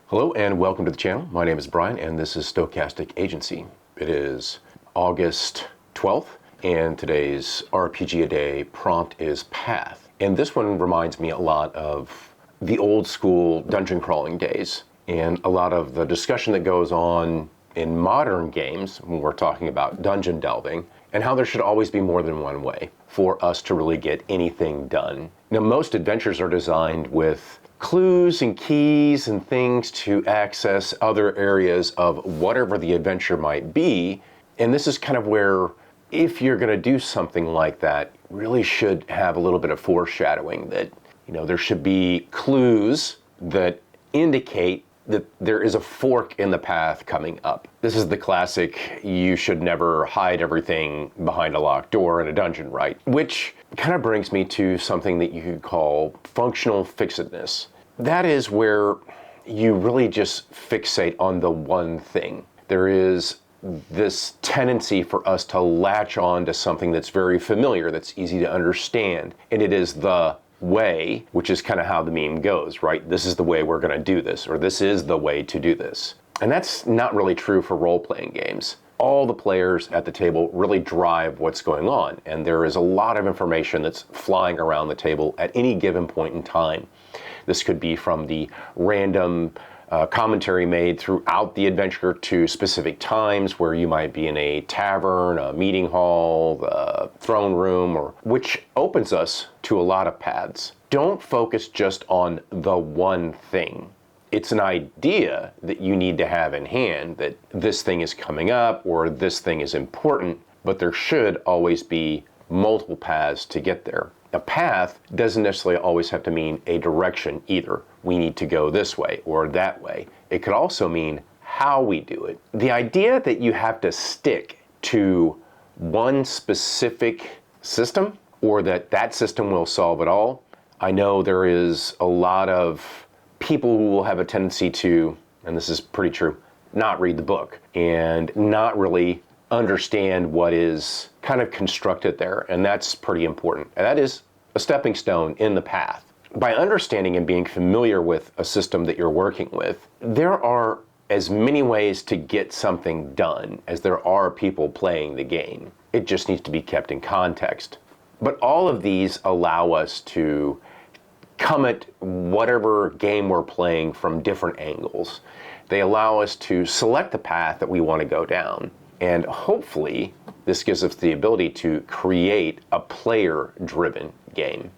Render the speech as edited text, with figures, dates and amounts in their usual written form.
Hello and welcome to the channel. My name is Brian and this is Stochastic Agency. It is August 12th and today's RPG a day prompt is Path. And this one reminds me a lot of the old school dungeon crawling days and a lot of the discussion that goes on in modern games when we're talking about dungeon delving and how there should always be more than one way for us to really get anything done. Now, most adventures are designed with clues and keys and things to access other areas of whatever the adventure might be. And this is kind of where, if you're going to do something like that, really should have a little bit of foreshadowing that, there should be clues that indicate that there is a fork in the path coming up. This is the classic, you should never hide everything behind a locked door in a dungeon, right? Which kind of brings me to something that you could call functional fixedness. That is where you really just fixate on the one thing. There is this tendency for us to latch on to something that's very familiar, that's easy to understand, and it is the way, which is kind of how the meme goes, right? This is the way we're going to do this, or this is the way to do this. And that's not really true for role-playing games. All the players at the table really drive what's going on, and there is a lot of information that's flying around the table at any given point in time. This could be from the random commentary made throughout the adventure to specific times where you might be in a tavern, a meeting hall, the throne room, or which opens us to a lot of paths. Don't focus just on the one thing. It's an idea that you need to have in hand that this thing is coming up or this thing is important, but there should always be multiple paths to get there. A path doesn't necessarily always have to mean a direction either. We need to go this way or that way. It could also mean how we do it. The idea that you have to stick to one specific system or that system will solve it all. I know there is a lot of people who will have a tendency to, and this is pretty true, not read the book and not really understand what is kind of constructed there, and that's pretty important. And that is a stepping stone in the path. By understanding and being familiar with a system that you're working with, there are as many ways to get something done as there are people playing the game. It just needs to be kept in context. But all of these allow us to come at whatever game we're playing from different angles. They allow us to select the path that we want to go down. And hopefully, this gives us the ability to create a player-driven game.